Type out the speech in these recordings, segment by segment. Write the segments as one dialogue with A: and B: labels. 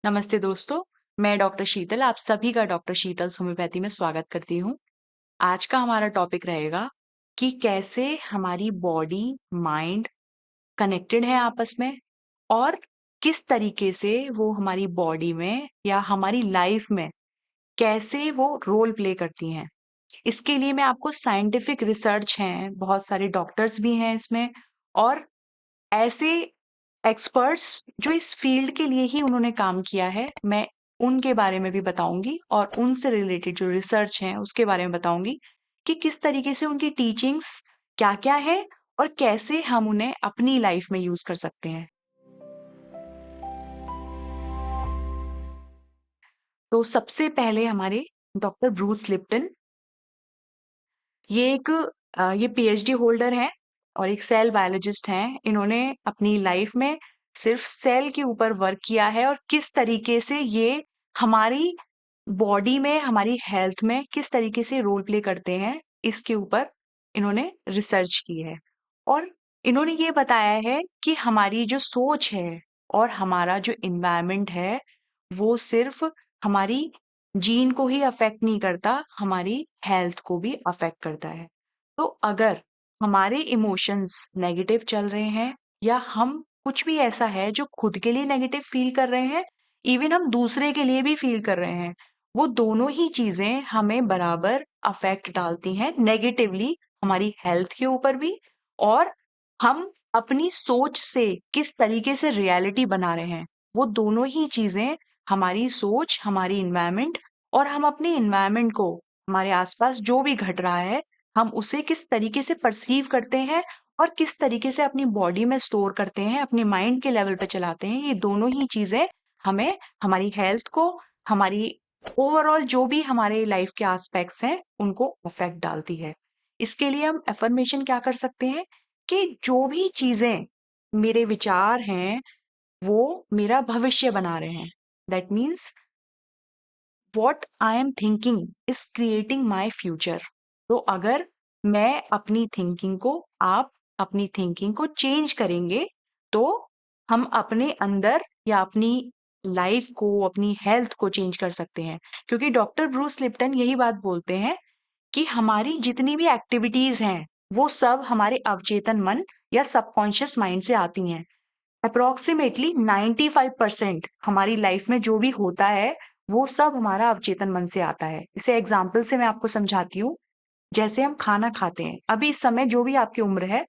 A: नमस्ते दोस्तों, मैं डॉक्टर शीतल आप सभी का डॉक्टर शीतल्स होम्योपैथी में स्वागत करती हूँ। आज का हमारा टॉपिक रहेगा कि कैसे हमारी बॉडी, माइंड कनेक्टेड है आपस में और किस तरीके से वो हमारी बॉडी में या हमारी लाइफ में कैसे वो रोल प्ले करती हैं। इसके लिए मैं आपको साइंटिफिक रिसर्च हैं, बहुत सारे डॉक्टर्स भी हैं इसमें और ऐसे एक्सपर्ट्स जो इस फील्ड के लिए ही उन्होंने काम किया है, मैं उनके बारे में भी बताऊँगी और उनसे रिलेटेड जो रिसर्च है, उसके बारे में बताऊँगी कि किस तरीके से उनकी टीचिंग्स क्या-क्या है और कैसे हम उन्हें अपनी लाइफ में यूज़ कर सकते हैं। तो सबसे पहले हमारे डॉक्टर ब्रूस लिप्टन, ये एक ये पीएचडी होल्डर हैं और एक सेल बायोलॉजिस्ट हैं। इन्होंने अपनी लाइफ में सिर्फ सेल के ऊपर वर्क किया है और किस तरीके से ये हमारी बॉडी में, हमारी हेल्थ में किस तरीके से रोल प्ले करते हैं, इसके ऊपर इन्होंने रिसर्च की है। और इन्होंने ये बताया है कि हमारी जो सोच है और हमारा जो एनवायरनमेंट है, वो सिर्फ हमारी जीन को ही अफेक्ट नहीं करता, हमारी हेल्थ को भी अफेक्ट करता है। तो अगर हमारे इमोशंस नेगेटिव चल रहे हैं या हम कुछ भी ऐसा है जो खुद के लिए नेगेटिव फील कर रहे हैं, इवन हम दूसरे के लिए भी फील कर रहे हैं, वो दोनों ही चीजें हमें बराबर अफेक्ट डालती हैं नेगेटिवली हमारी हेल्थ के ऊपर भी और हम अपनी सोच से किस तरीके से रियलिटी बना रहे हैं, वो दोनों ही चीजें हमारी सोच, हमारी एनवायरनमेंट और हम अपने एनवायरनमेंट को, हमारे आसपास जो भी घट रहा है, हम उसे किस तरीके से परसीव करते हैं और किस तरीके से अपनी बॉडी में स्टोर करते हैं, अपने माइंड के लेवल पे चलाते हैं, ये दोनों ही चीजें हमें हमारी हेल्थ को, हमारी ओवरऑल जो भी हमारे लाइफ के एस्पेक्ट्स हैं, उनको इफेक्ट डालती है। इसके लिए हम अफर्मेशन क्या कर सकते हैं कि जो भी चीजें मेरे विचार हैं, वो मेरा भविष्य बना रहे हैं। That means what I am thinking is creating my future. तो अगर मैं अपनी थिंकिंग को, आप अपनी थिंकिंग को चेंज करेंगे, तो हम अपने अंदर या अपनी लाइफ को, अपनी हेल्थ को चेंज कर सकते हैं। क्योंकि डॉक्टर ब्रूस लिप्टन यही बात बोलते हैं कि हमारी जितनी भी एक्टिविटीज हैं, वो सब हमारे अवचेतन मन या सबकॉन्शियस माइंड से आती हैं। अप्रोक्सीमेटली 95% हमारी लाइफ में जो भी होता है, वो सब हमारा अवचेतन मन से आता है। इसे एग्जाम्पल से मैं आपको समझाती हूँ। जैसे हम खाना खाते हैं, अभी इस समय जो भी आपकी उम्र है,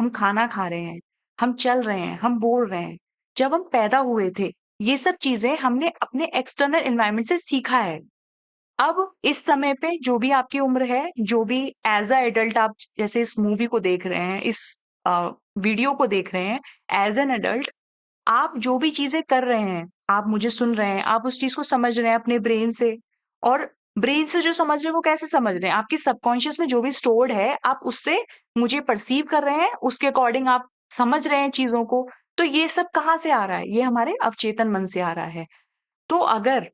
A: हम खाना खा रहे हैं, हम चल रहे हैं, हम बोल रहे हैं। जब हम पैदा हुए थे, ये सब चीजें हमने अपने एक्सटर्नल एनवायरनमेंट से सीखा है। अब इस समय पे जो भी आपकी उम्र है, जो भी एज़ अ एडल्ट आप जैसे इस मूवी को देख रहे हैं, इस वीडियो को देख रहे हैं, एज़ एन एडल्ट आप जो भी चीज़ें कर रहे हैं, आप मुझे सुन रहे हैं, आप उस चीज़ को समझ रहे हैं अपने ब्रेन से और ब्रेन से जो समझ रहे हैं, वो कैसे समझ रहे हैं? आपके सबकॉन्शियस में जो भी स्टोर्ड है, आप उससे मुझे पर्सीव कर रहे हैं, उसके अकॉर्डिंग आप समझ रहे हैं चीज़ों को। तो ये सब कहाँ से आ रहा है? ये हमारे अवचेतन मन से आ रहा है। तो अगर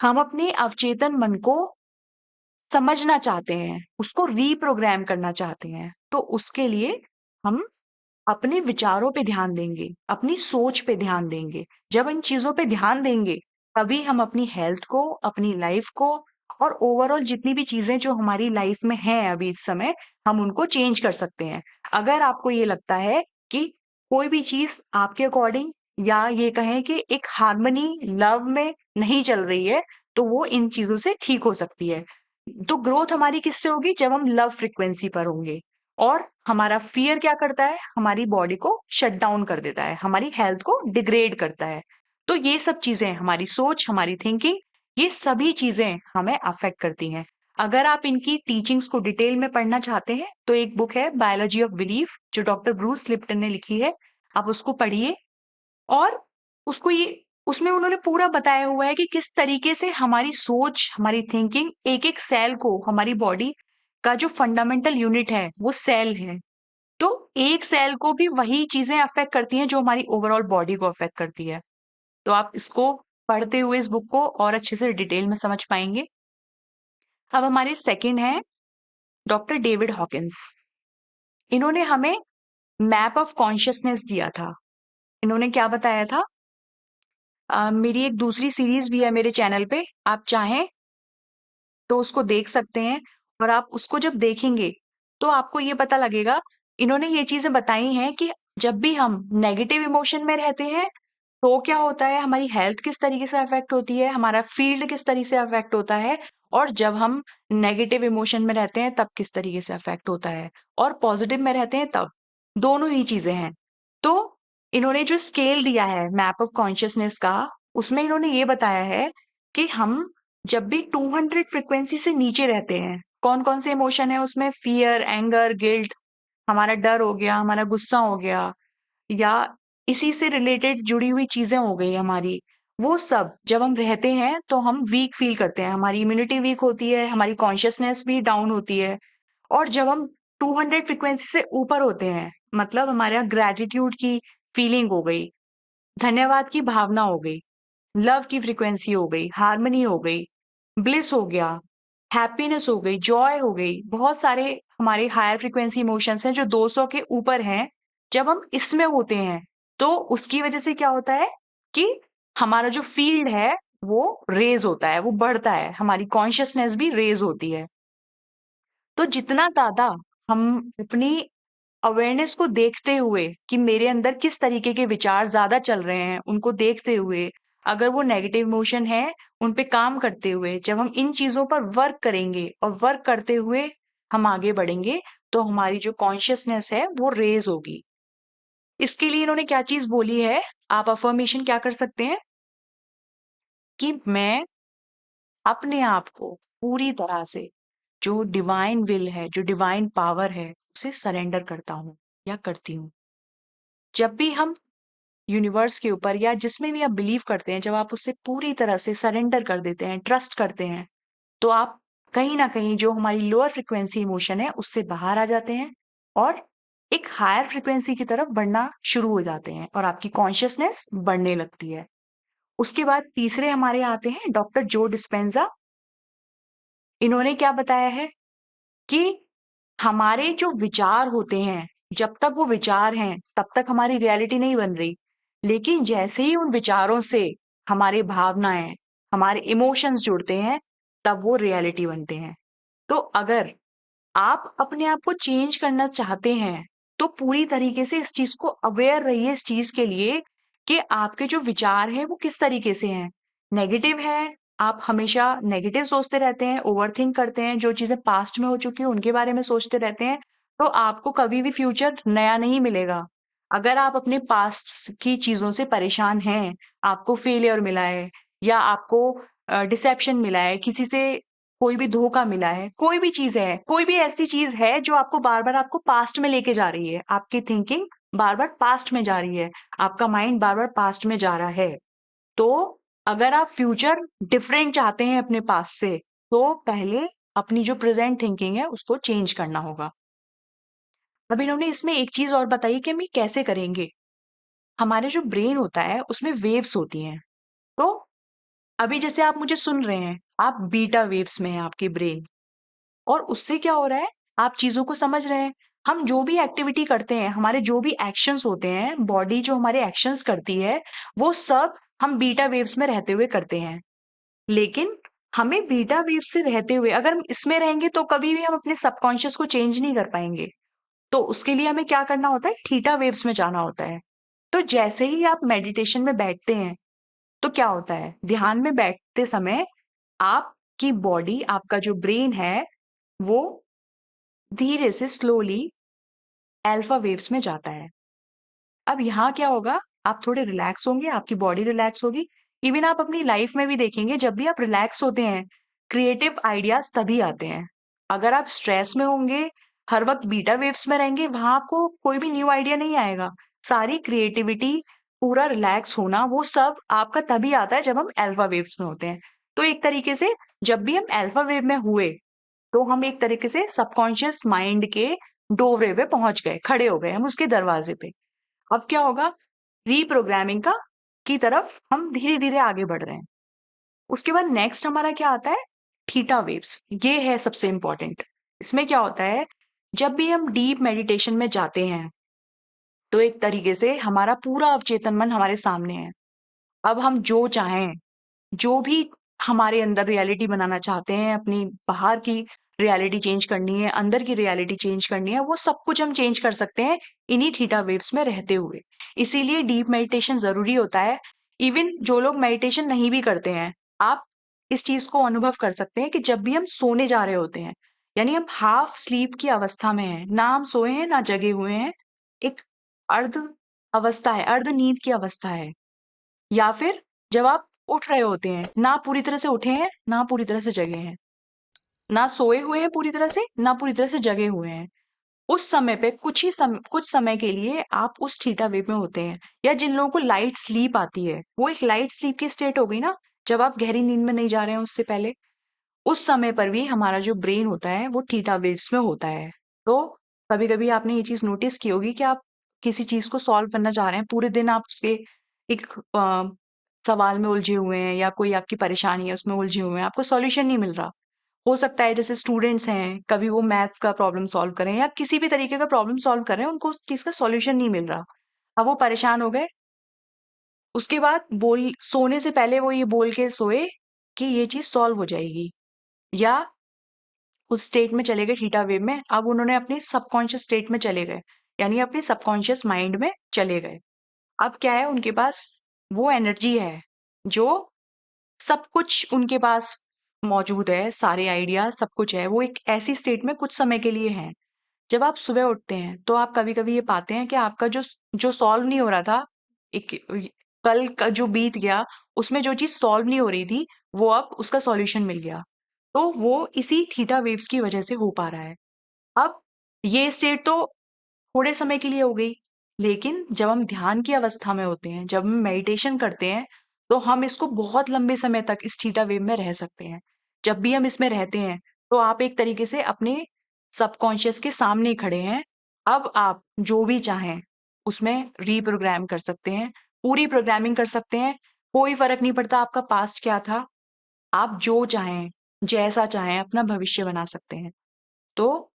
A: हम अपने अवचेतन मन को समझना चाहते हैं, उसको रीप्रोग्राम करना चाहते हैं, तो उसके लिए हम अपने विचारों पे ध्यान देंगे, अपनी सोच पे ध्यान देंगे। जब इन चीज़ों पे ध्यान देंगे, तभी हम अपनी हेल्थ को, अपनी लाइफ को और ओवरऑल जितनी भी चीज़ें जो हमारी लाइफ में हैं अभी इस समय, हम उनको चेंज कर सकते हैं। अगर आपको ये लगता है कि कोई भी चीज़ आपके अकॉर्डिंग या ये कहें कि एक हार्मनी, लव में नहीं चल रही है, तो वो इन चीज़ों से ठीक हो सकती है। तो ग्रोथ हमारी किससे होगी? जब हम लव फ्रीक्वेंसी पर होंगे। और हमारा फ़ियर क्या करता है? हमारी बॉडी को शट डाउन कर देता है, हमारी हेल्थ को डिग्रेड करता है। तो ये सब चीज़ें, हमारी सोच, हमारी थिंकिंग, ये सभी चीज़ें हमें अफ़ेक्ट करती हैं। अगर आप इनकी टीचिंग्स को डिटेल में पढ़ना चाहते हैं, तो एक बुक है बायोलॉजी ऑफ बिलीफ जो डॉक्टर ब्रूस लिप्टन ने लिखी है, आप उसको पढ़िए और उसको ये उसमें उन्होंने पूरा बताया हुआ है कि किस तरीके से हमारी सोच, हमारी थिंकिंग एक-एक सेल को, हमारी बॉडी का जो फंडामेंटल यूनिट है, वो सेल है। तो एक सेल को भी वही चीज़ें अफ़ेक्ट करती हैं जो हमारी ओवरऑल बॉडी को अफ़ेक्ट करती है। तो आप इसको पढ़ते हुए इस बुक को और अच्छे से डिटेल में समझ पाएँगे। अब हमारे सेकंड हैं डॉक्टर डेविड हॉकिन्स। इन्होंने हमें मैप ऑफ कॉन्शियसनेस दिया था। इन्होंने क्या बताया था? मेरी एक दूसरी सीरीज भी है मेरे चैनल पे, आप चाहें तो उसको देख सकते हैं। और आप उसको जब देखेंगे तो आपको ये पता लगेगा, इन्होंने ये चीजें बताई हैं कि जब भी हम नेगेटिव इमोशन में रहते हैं तो क्या होता है, हमारी हेल्थ किस तरीके से अफेक्ट होती है, हमारा फील्ड किस तरीके से अफेक्ट होता है, और जब हम नेगेटिव इमोशन में रहते हैं तब किस तरीके से अफेक्ट होता है, और पॉजिटिव में रहते हैं तब। दोनों ही चीजें हैं। तो इन्होंने जो स्केल दिया है मैप ऑफ कॉन्शियसनेस का, उसमें इन्होंने ये बताया है कि हम जब भी 200 फ्रिक्वेंसी से नीचे रहते हैं, कौन कौन से इमोशन है उसमें, फियर, एंगर, गिल्ट, हमारा डर हो गया, हमारा गुस्सा हो गया, या इसी से रिलेटेड जुड़ी हुई चीजें हो गई हमारी, वो सब जब हम रहते हैं तो हम वीक फील करते हैं, हमारी इम्यूनिटी वीक होती है, हमारी कॉन्शियसनेस भी डाउन होती है। और जब हम 200 फ्रिक्वेंसी से ऊपर होते हैं, मतलब हमारे ग्रैटिट्यूड की फीलिंग हो गई, धन्यवाद की भावना हो गई, लव की फ्रीक्वेंसी हो गई, हार्मनी हो गई, ब्लिस हो गया, हैप्पीनेस हो गई, जॉय हो गई, बहुत सारे हमारे हायर फ्रीक्वेंसी इमोशंस हैं जो 200 के ऊपर हैं। जब हम इसमें होते हैं तो उसकी वजह से क्या होता है कि हमारा जो फील्ड है वो रेज होता है, वो बढ़ता है, हमारी कॉन्शियसनेस भी रेज होती है। तो जितना ज्यादा हम अपनी अवेयरनेस को देखते हुए कि मेरे अंदर किस तरीके के विचार ज्यादा चल रहे हैं, उनको देखते हुए, अगर वो नेगेटिव इमोशन है उन पे काम करते हुए, जब हम इन चीजों पर वर्क करेंगे और वर्क करते हुए हम आगे बढ़ेंगे, तो हमारी जो कॉन्शियसनेस है वो रेज होगी। इसके लिए इन्होंने क्या चीज बोली है, आप अफर्मेशन क्या कर सकते हैं कि मैं अपने आप को पूरी तरह से, जो डिवाइन विल है, जो डिवाइन पावर है, उसे सरेंडर करता हूं या करती हूँ। जब भी हम यूनिवर्स के ऊपर या जिसमें भी आप बिलीव करते हैं, जब आप उससे पूरी तरह से सरेंडर कर देते हैं, ट्रस्ट करते हैं, तो आप कहीं ना कहीं जो हमारी लोअर फ्रिक्वेंसी इमोशन है उससे बाहर आ जाते हैं और एक हायर फ्रिक्वेंसी की तरफ बढ़ना शुरू हो जाते हैं और आपकी कॉन्शियसनेस बढ़ने लगती है। उसके बाद तीसरे हमारे आते हैं डॉक्टर जो डिस्पेंजा। इन्होंने क्या बताया है कि हमारे जो विचार होते हैं, जब तक वो विचार हैं तब तक हमारी रियलिटी नहीं बन रही, लेकिन जैसे ही उन विचारों से हमारी भावनाएं, हमारे इमोशंस जुड़ते हैं, तब वो रियलिटी बनते हैं। तो अगर आप अपने आप को चेंज करना चाहते हैं तो पूरी तरीके से इस चीज को अवेयर रहिए, इस चीज के लिए कि आपके जो विचार हैं वो किस तरीके से हैं। नेगेटिव है, आप हमेशा नेगेटिव सोचते रहते हैं, ओवरथिंक करते हैं, जो चीजें पास्ट में हो चुकी है उनके बारे में सोचते रहते हैं, तो आपको कभी भी फ्यूचर नया नहीं मिलेगा। अगर आप अपने पास्ट की चीजों से परेशान हैं, आपको फेलियर मिला है या आपको डिसेप्शन मिला है, किसी से कोई भी धोखा मिला है, कोई भी चीज है, कोई भी ऐसी चीज है जो आपको बार बार आपको पास्ट में लेके जा रही है, आपकी थिंकिंग बार बार पास्ट में जा रही है, आपका माइंड बार बार पास्ट में जा रहा है, तो अगर आप फ्यूचर डिफरेंट चाहते हैं अपने पास्ट से, तो पहले अपनी जो प्रेजेंट थिंकिंग है उसको चेंज करना होगा। अब इन्होंने इसमें एक चीज और बताई कि हम ये कैसे करेंगे। हमारे जो ब्रेन होता है उसमें वेव्स होती हैं। तो अभी जैसे आप मुझे सुन रहे हैं, आप बीटा वेव्स में है आपकी ब्रेन, और उससे क्या हो रहा है, आप चीजों को समझ रहे हैं। हम जो भी एक्टिविटी करते हैं, हमारे जो भी एक्शंस होते हैं, बॉडी जो हमारे एक्शंस करती है, वो सब हम बीटा वेव्स में रहते हुए करते हैं। लेकिन हमें बीटा वेव्स से रहते हुए अगर हम इसमें रहेंगे तो कभी भी हम अपने सबकॉन्शियस को चेंज नहीं कर पाएंगे। तो उसके लिए हमें क्या करना होता है, थीटा वेव्स में जाना होता है। तो जैसे ही आप मेडिटेशन में बैठते हैं तो क्या होता है, ध्यान में बैठते समय आपकी बॉडी, आपका जो ब्रेन है, वो धीरे से स्लोली अल्फा वेव्स में जाता है। अब यहाँ क्या होगा, आप थोड़े रिलैक्स होंगे, आपकी बॉडी रिलैक्स होगी। इवन आप अपनी लाइफ में भी देखेंगे, जब भी आप रिलैक्स होते हैं, क्रिएटिव आइडियाज तभी आते हैं। अगर आप स्ट्रेस में होंगे, हर वक्त बीटा वेव्स में रहेंगे, वहां आपको कोई भी न्यू आइडिया नहीं आएगा। सारी क्रिएटिविटी, पूरा रिलैक्स होना, वो सब आपका तभी आता है जब हम अल्फा वेव्स में होते हैं। तो एक तरीके से जब भी हम अल्फा वेव में हुए तो हम एक तरीके से सबकॉन्शियस माइंड के डोरवे पे पहुंच गए, खड़े हो गए हम उसके दरवाजे पे। अब क्या होगा, रीप्रोग्रामिंग का की तरफ हम धीरे धीरे आगे बढ़ रहे हैं। उसके बाद नेक्स्ट हमारा क्या आता है, थीटा वेव्स। ये है सबसे इंपॉर्टेंट। इसमें क्या होता है, जब भी हम डीप मेडिटेशन में जाते हैं तो एक तरीके से हमारा पूरा अवचेतन मन हमारे सामने है अब हम जो चाहें, जो भी हमारे अंदर रियलिटी बनाना चाहते हैं, अपनी बाहर की रियलिटी चेंज करनी है, अंदर की रियलिटी चेंज करनी है, वो सब कुछ हम चेंज कर सकते हैं इन्हीं थीटा वेव्स में रहते हुए। इसीलिए डीप मेडिटेशन ज़रूरी होता है। इवन जो लोग मेडिटेशन नहीं भी करते हैं, आप इस चीज़ को अनुभव कर सकते हैं कि जब भी हम सोने जा रहे होते हैं, यानी हम हाफ स्लीप की अवस्था में हैं, ना हम सोए हैं, ना जगे हुए हैं, एक अर्ध अवस्था है, अर्ध नींद की अवस्था है। या फिर जब आप उठ रहे होते हैं, ना पूरी तरह से उठे हैं, ना पूरी तरह से जगे हैं, ना सोए हुए हैं पूरी तरह से, ना पूरी तरह से जगे हुए हैं। उस समय पे कुछ समय के लिए आप उस थीटा वेव में होते हैं। या जिन लोगों को लाइट स्लीप आती है, वो एक लाइट स्लीप की स्टेट हो गई ना, जब आप गहरी नींद में नहीं जा रहे हैं उससे पहले। उस समय पर भी हमारा जो ब्रेन होता है वो थीटा वेव्स में होता है। तो कभी-कभी आपने ये चीज़ नोटिस की होगी कि आप किसी चीज़ को सॉल्व करना चाह रहे हैं, पूरे दिन आप उसके एक सवाल में उलझे हुए हैं या कोई आपकी परेशानी है उसमें उलझे हुए हैं, आपको सॉल्यूशन नहीं मिल रहा। हो सकता है जैसे स्टूडेंट्स हैं, कभी वो मैथ्स का प्रॉब्लम सॉल्व करें या किसी भी तरीके का प्रॉब्लम सॉल्व कर रहे हैं, उनको उस चीज़ का सॉल्यूशन नहीं मिल रहा। अब वो परेशान हो गए, उसके बाद बोल सोने से पहले वो ये बोल के सोए कि ये चीज़ सॉल्व हो जाएगी, या उस स्टेट में चले गए थीटा वेव में। अब उन्होंने अपनी सबकॉन्शियस स्टेट में चले गए, यानी अपने सबकॉन्शियस माइंड में चले गए। अब क्या है, उनके पास वो एनर्जी है जो सब कुछ उनके पास मौजूद है, सारे आइडियाज़ सब कुछ है। वो एक ऐसी स्टेट में कुछ समय के लिए हैं। जब आप सुबह उठते हैं, तो आप कभी-कभी ये पाते हैं कि आपका जो जो सॉल्व नहीं हो रहा था, एक कल का जो बीत गया, उसमें जो चीज़ सॉल्व नहीं हो रही थी, वो अब उसका सॉल्यूशन मिल गया। तो वो इसी थीटा वेव्स की वजह से हो पा रहा है। अब ये स्टेट तो थोड़े समय के लिए हो गई, लेकिन जब हम ध्यान की अवस्था में होते हैं, जब हम मेडिटेशन करते हैं, तो हम इसको बहुत लंबे समय तक इस थीटा वेव में रह सकते हैं। जब भी हम इसमें रहते हैं, तो आप एक तरीके से अपने सबकॉन्शियस के सामने ही खड़े हैं। अब आप जो भी चाहें, उसमें रीप्रोग्राम कर सकते हैं, पूरी प्रोग्रामिंग कर सकते हैं। कोई फ़र्क नहीं पड़ता आपका पास्ट क्या था, आप जो चाहें, जैसा चाहें, अपना भविष्य बना सकते हैं। तो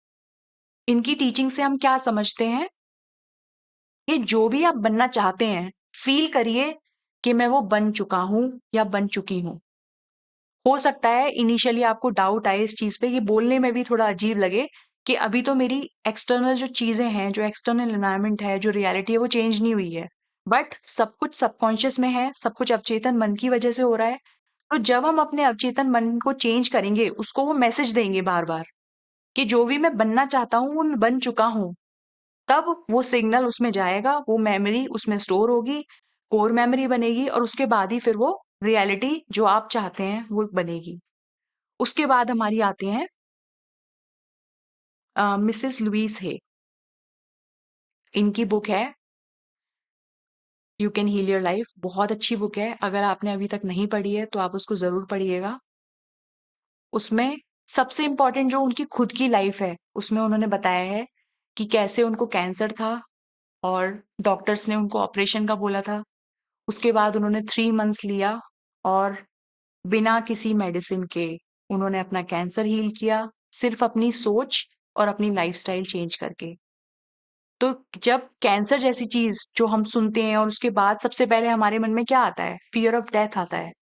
A: इनकी टीचिंग से हम क्या समझते हैं, कि जो भी आप बनना चाहते हैं, फ़ील करिए कि मैं वो बन चुका हूँ या बन चुकी हूँ। हो सकता है इनिशियली आपको डाउट आए इस चीज़ पे, ये बोलने में भी थोड़ा अजीब लगे कि अभी तो मेरी एक्सटर्नल जो चीज़ें हैं, जो एक्सटर्नल एनवायरनमेंट है, जो रियलिटी है, वो चेंज नहीं हुई है। बट सब कुछ सबकॉन्शियस में है, सब कुछ अवचेतन मन की वजह से हो रहा है। तो जब हम अपने अवचेतन मन को चेंज करेंगे, उसको वो मैसेज देंगे बार-बार कि जो भी मैं बनना चाहता हूँ, वो मैं बन चुका हूँ। तब वो सिग्नल उसमें जाएगा, वो मेमोरी उसमें स्टोर होगी, कोर मेमोरी बनेगी और उसके बाद ही फिर वो रियलिटी जो आप चाहते हैं, वो बनेगी। उसके बाद हमारी आते हैं मिसेस लुईस हे। इनकी बुक है You Can Heal Your Life, बहुत अच्छी बुक है। अगर आपने अभी तक नहीं पढ़ी है, तो आप उसको ज़रूर पढ़िएगा। उसमें सबसे इम्पोर्टेंट जो उनकी खुद की लाइफ है, उसमें उन्होंने बताया है कि कैसे उनको कैंसर था और डॉक्टर्स ने उनको ऑपरेशन का बोला था। उसके बाद उन्होंने 3 मंथ्स लिया और बिना किसी मेडिसिन के उन्होंने अपना कैंसर हील किया, सिर्फ़ अपनी सोच और अपनी लाइफ़स्टाइल चेंज करके। तो जब कैंसर जैसी चीज़ जो हम सुनते हैं और उसके बाद सबसे पहले हमारे मन में क्या आता है? फ़ियर ऑफ डेथ आता है।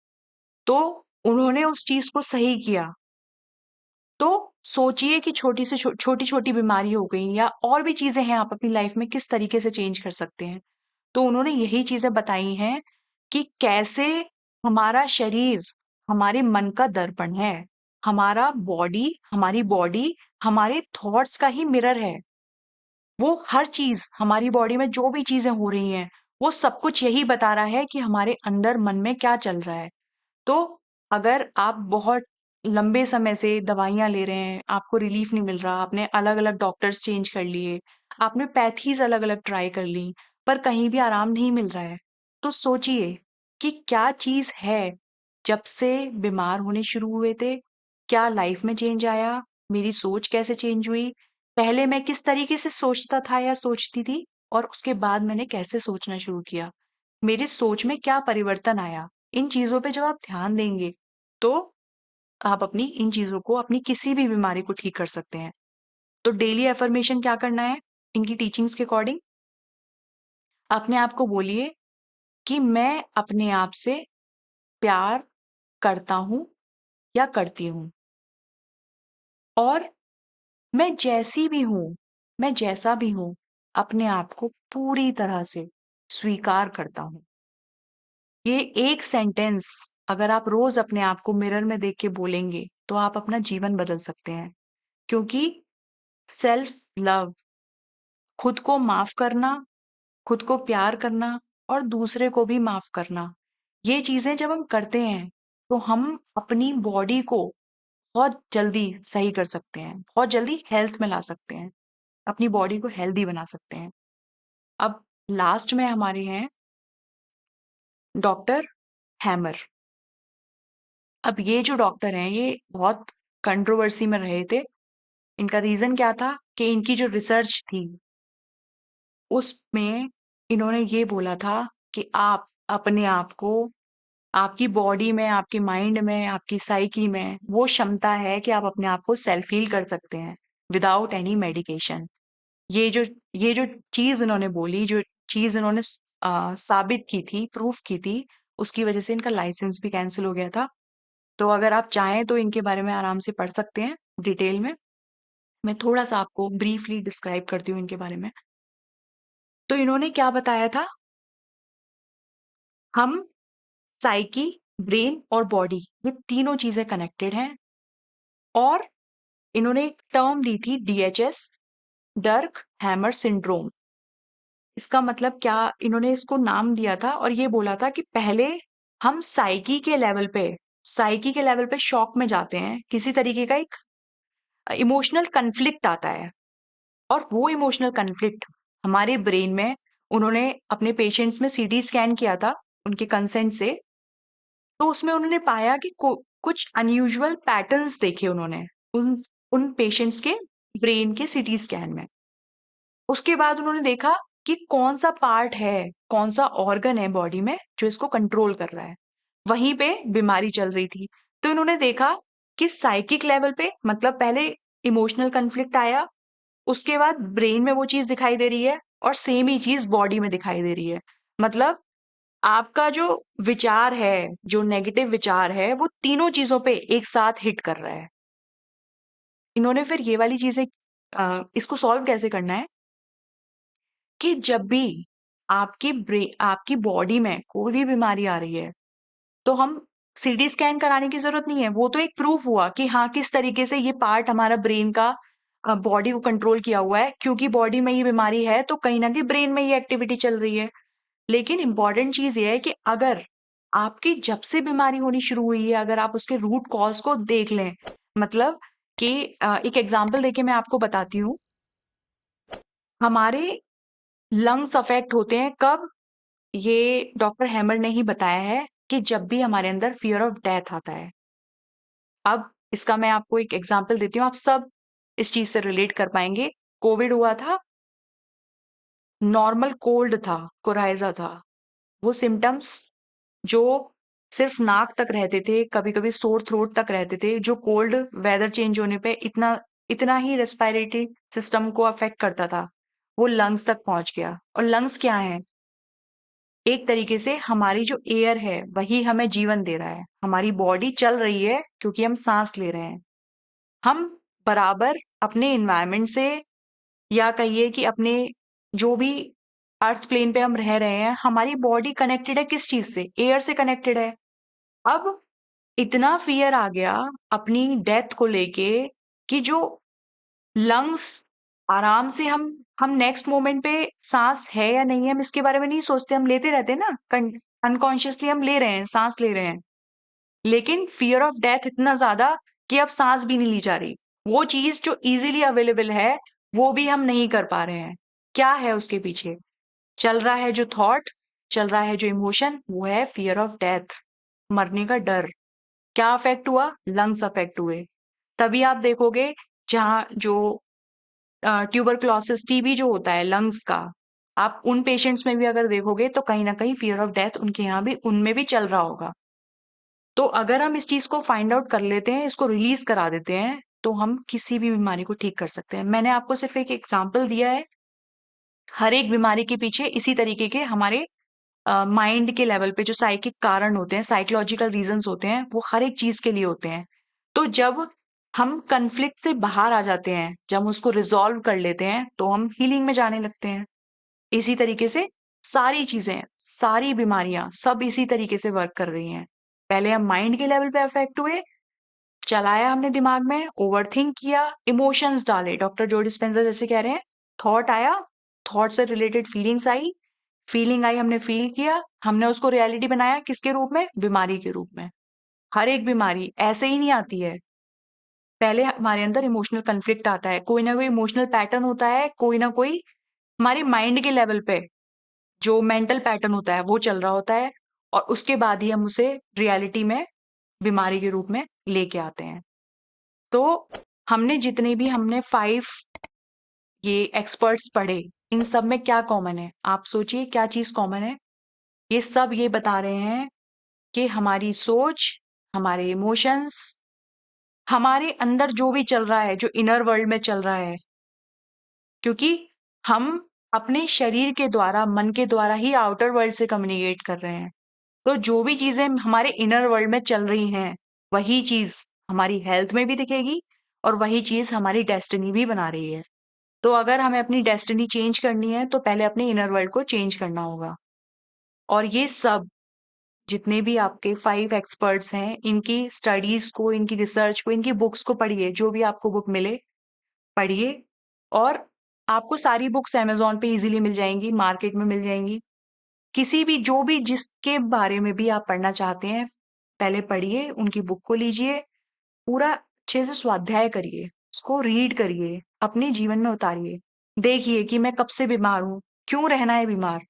A: तो उन्होंने उस चीज़ को सही किया। तो सोचिए कि छोटी से छोटी-छोटी बीमारी हो गई या और भी चीज़ें हैं, आप अपनी लाइफ़ में किस तरीके से चेंज कर सकते हैं। तो उन्होंने यही चीज़ें बताई हैं कि कैसे हमारा शरीर हमारे मन का दर्पण है। हमारी बॉडी हमारे थॉट्स का ही मिरर है। वो हर चीज़ हमारी बॉडी में जो भी चीज़ें हो रही हैं, वो सब कुछ यही बता रहा है कि हमारे अंदर मन में क्या चल रहा है। तो अगर आप बहुत लंबे समय से दवाइयाँ ले रहे हैं, आपको रिलीफ़ नहीं मिल रहा, आपने अलग-अलग डॉक्टर्स चेंज कर लिए, आपने पैथीज़ अलग-अलग ट्राई कर ली, पर कहीं भी आराम नहीं मिल रहा है, तो सोचिए कि क्या चीज़ है, जब से बीमार होने शुरू हुए थे, क्या लाइफ़ में चेंज आया? मेरी सोच कैसे चेंज हुई? पहले मैं किस तरीके से सोचता था या सोचती थी और उसके बाद मैंने कैसे सोचना शुरू किया? मेरी सोच में क्या परिवर्तन आया? इन चीज़ों पे जब आप ध्यान देंगे, तो आप अपनी इन चीज़ों को, अपनी किसी भी बीमारी को ठीक कर सकते हैं। तो डेली अफ़र्मेशन क्या करना है, इनकी टीचिंग्स के अकॉर्डिंग अपने आप को बोलिए कि मैं अपने आप से प्यार करता हूँ या करती हूँ, और मैं जैसी भी हूँ, मैं जैसा भी हूँ, अपने आप को पूरी तरह से स्वीकार करता हूँ। ये एक सेंटेंस अगर आप रोज अपने आप को मिरर में देख के बोलेंगे, तो आप अपना जीवन बदल सकते हैं। क्योंकि सेल्फ लव, खुद को माफ करना, खुद को प्यार करना और दूसरे को भी माफ करना, ये चीजें जब हम करते हैं, तो हम अपनी बॉडी को बहुत जल्दी सही कर सकते हैं, बहुत जल्दी हेल्थ में ला सकते हैं, अपनी बॉडी को हेल्दी बना सकते हैं। अब लास्ट में हमारे हैं डॉक्टर हैमर। अब ये जो डॉक्टर हैं, ये बहुत कंट्रोवर्सी में रहे थे। इनका रीजन क्या था कि इनकी जो रिसर्च थी, उसमें इन्होंने ये बोला था कि आप अपने आप को, आपकी बॉडी में, आपके माइंड में, आपकी साइकी में वो क्षमता है कि आप अपने आप को सेल्फ हील कर सकते हैं विदाउट एनी मेडिकेशन। ये जो ये जो चीज उन्होंने बोली, जो चीज उन्होंने साबित की थी, प्रूफ की थी, उसकी वजह से इनका लाइसेंस भी कैंसिल हो गया था। तो अगर आप चाहें तो इनके बारे में आराम से पढ़ सकते हैं डिटेल में। मैं थोड़ा सा आपको ब्रीफली डिस्क्राइब करती हूँ इनके बारे में। तो इन्होंने क्या बताया था, हम साइकी, ब्रेन और बॉडी, ये तीनों चीजें कनेक्टेड हैं। और इन्होंने एक टर्म दी थी, डीएचएस, डर्क हैमर सिंड्रोम। इसका मतलब क्या, इन्होंने इसको नाम दिया था और ये बोला था कि पहले हम साइकी के लेवल पे शॉक में जाते हैं, किसी तरीके का एक इमोशनल कन्फ्लिक्ट आता है, और वो इमोशनल कन्फ्लिक्ट हमारे ब्रेन में, उन्होंने अपने पेशेंट्स में सीटी स्कैन किया था उनके कंसेंट से, तो उसमें उन्होंने पाया कि कुछ अनयूजुअल पैटर्न्स देखे उन्होंने उन उन पेशेंट्स के ब्रेन के सीटी स्कैन में। उसके बाद उन्होंने देखा कि कौन सा पार्ट है, कौन सा ऑर्गन है बॉडी में जो इसको कंट्रोल कर रहा है, वहीं पे बीमारी चल रही थी। तो इन्होंने देखा कि साइकिक लेवल पे, मतलब पहले इमोशनल कन्फ्लिक्ट आया, उसके बाद ब्रेन में वो चीज दिखाई दे रही है, और सेम ही चीज बॉडी में दिखाई दे रही है। मतलब आपका जो विचार है, जो नेगेटिव विचार है, वो तीनों चीजों पे एक साथ हिट कर रहा है। इन्होंने फिर ये वाली चीजें, इसको सॉल्व कैसे करना है कि जब भी आपकी बॉडी में कोई भी बीमारी आ रही है, तो हम सीटी स्कैन कराने की जरूरत नहीं है। वो तो एक प्रूफ हुआ कि हाँ, किस तरीके से ये पार्ट हमारा ब्रेन का बॉडी को कंट्रोल किया हुआ है, क्योंकि बॉडी में ये बीमारी है तो कहीं ना कहीं ब्रेन में ये एक्टिविटी चल रही है। लेकिन इंपॉर्टेंट चीज ये है कि अगर आपकी जब से बीमारी होनी शुरू हुई है, अगर आप उसके रूट कॉज को देख लें, मतलब कि एक एग्जांपल देके मैं आपको बताती हूँ। हमारे लंग्स अफेक्ट होते हैं कब, ये डॉक्टर हैमर ने ही बताया है कि जब भी हमारे अंदर फियर ऑफ डेथ आता है। अब इसका मैं आपको एक एग्जांपल देती हूँ, आप सब इस चीज से रिलेट कर पाएंगे। कोविड हुआ था, नॉर्मल कोल्ड था, कोराइजा था, वो सिम्टम्स जो सिर्फ नाक तक रहते थे, कभी कभी सोर थ्रोट तक रहते थे, जो कोल्ड वेदर चेंज होने पे इतना इतना ही रेस्पिरेटरी सिस्टम को अफेक्ट करता था, वो लंग्स तक पहुंच गया। और लंग्स क्या है, एक तरीके से हमारी जो एयर है वही हमें जीवन दे रहा है। हमारी बॉडी चल रही है क्योंकि हम सांस ले रहे हैं। हम बराबर अपने इन्वायरमेंट से, या कहिए कि अपने जो भी अर्थ प्लेन पे हम रह रहे हैं, हमारी बॉडी कनेक्टेड है किस चीज से, एयर से कनेक्टेड है। अब इतना फियर आ गया अपनी डेथ को लेके कि जो लंग्स, आराम से हम नेक्स्ट मोमेंट पे सांस है या नहीं है, हम इसके बारे में नहीं सोचते, हम लेते रहते हैं ना, अनकॉन्शियसली हम ले रहे हैं, सांस ले रहे हैं। लेकिन फियर ऑफ डेथ इतना ज्यादा कि अब सांस भी नहीं ली जा रही। वो चीज जो इजीली अवेलेबल है, वो भी हम नहीं कर पा रहे हैं। क्या है उसके पीछे, चल रहा है जो थॉट, चल रहा है जो इमोशन, वो है फियर ऑफ डेथ, मरने का डर। क्या अफेक्ट हुआ, लंग्स अफेक्ट हुए। तभी आप देखोगे जहाँ जो ट्यूबरक्लोसिस, टीबी जो होता है लंग्स का, आप उन पेशेंट्स में भी अगर देखोगे तो कहीं ना कहीं फियर ऑफ डेथ उनके यहाँ भी, उनमें भी चल रहा होगा। तो अगर हम इस चीज को फाइंड आउट कर लेते हैं, इसको रिलीज करा देते हैं, तो हम किसी भी बीमारी को ठीक कर सकते हैं। मैंने आपको सिर्फ एक एग्जाम्पल दिया है, हर एक बीमारी के पीछे इसी तरीके के हमारे माइंड के लेवल पे जो साइकिक कारण होते हैं, साइकोलॉजिकल रीजंस होते हैं, वो हर एक चीज के लिए होते हैं। तो जब हम कन्फ्लिक्ट से बाहर आ जाते हैं, जब हम उसको रिजॉल्व कर लेते हैं, तो हम हीलिंग में जाने लगते हैं। इसी तरीके से सारी चीजें, सारी बीमारियां सब इसी तरीके से वर्क कर रही हैं। पहले हम माइंड के लेवल पे अफेक्ट हुए, चलाया हमने दिमाग में, ओवरथिंक किया, इमोशंस डाले, डॉक्टर जो डिस्पेंजा जैसे कह रहे हैं, थॉट आया, थॉट से रिलेटेड फीलिंग्स आई, फीलिंग आई, हमने फील किया, हमने उसको रियलिटी बनाया, किसके रूप में? बीमारी के रूप में। हर एक बीमारी ऐसे ही नहीं आती है। पहले हमारे अंदर इमोशनल कन्फ्लिक्ट आता है, कोई ना कोई इमोशनल पैटर्न होता है, कोई ना कोई हमारे माइंड के लेवल पे जो मेंटल पैटर्न होता है वो चल रहा होता है, और उसके बाद ही हम उसे रियलिटी में बीमारी के रूप में लेके आते हैं। तो हमने जितने भी हमने 5 ये एक्सपर्ट्स पढ़े, इन सब में क्या कॉमन है? आप सोचिए क्या चीज कॉमन है? ये सब ये बता रहे हैं कि हमारी सोच, हमारे इमोशंस, हमारे अंदर जो भी चल रहा है, जो इनर वर्ल्ड में चल रहा है, क्योंकि हम अपने शरीर के द्वारा, मन के द्वारा ही आउटर वर्ल्ड से कम्युनिकेट कर रहे हैं। तो जो भी चीजें हमारे इनर वर्ल्ड में चल रही हैं, वही चीज हमारी हेल्थ में भी दिखेगी, और वही चीज हमारी डेस्टिनी भी बना रही है। तो अगर हमें अपनी डेस्टिनी चेंज करनी है, तो पहले अपने इनर वर्ल्ड को चेंज करना होगा। और ये सब जितने भी आपके 5 एक्सपर्ट्स हैं, इनकी स्टडीज को, इनकी रिसर्च को, इनकी बुक्स को पढ़िए, जो भी आपको बुक मिले पढ़िए। और आपको सारी बुक्स अमेज़न पे इज़िली मिल जाएँगी, मार्केट में मिल जाएँगी। किसी भी जो भी जिसके बारे में भी आप पढ़ना चाहते हैं, पहले पढ़िए, उनकी बुक को लीजिए, पूरा अच्छे से स्वाध्याय करिए, उसको रीड करिए, अपने जीवन में उतारिए। देखिए कि मैं कब से बीमार हूँ, क्यों रहना है बीमार?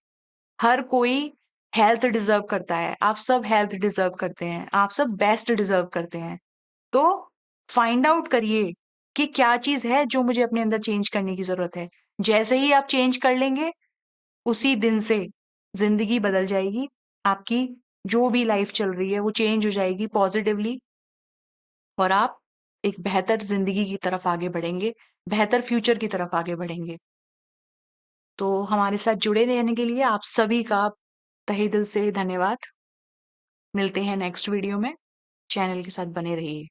A: हर कोई हेल्थ डिज़र्व करता है, आप सब हेल्थ डिज़र्व करते हैं, आप सब बेस्ट डिज़र्व करते हैं। तो फाइंड आउट करिए कि क्या चीज़ है जो मुझे अपने अंदर चेंज करने की ज़रूरत है। जैसे ही आप चेंज कर लेंगे, उसी दिन से ज़िंदगी बदल जाएगी। आपकी जो भी लाइफ़ चल रही है, वो चेंज हो जाएगी पॉज़िटिवली, और आप एक बेहतर ज़िंदगी की तरफ आगे बढ़ेंगे, बेहतर फ्यूचर की तरफ आगे बढ़ेंगे। तो हमारे साथ जुड़े रहने के लिए आप सभी का तहे दिल से धन्यवाद। मिलते हैं नेक्स्ट वीडियो में। चैनल के साथ बने रहिए।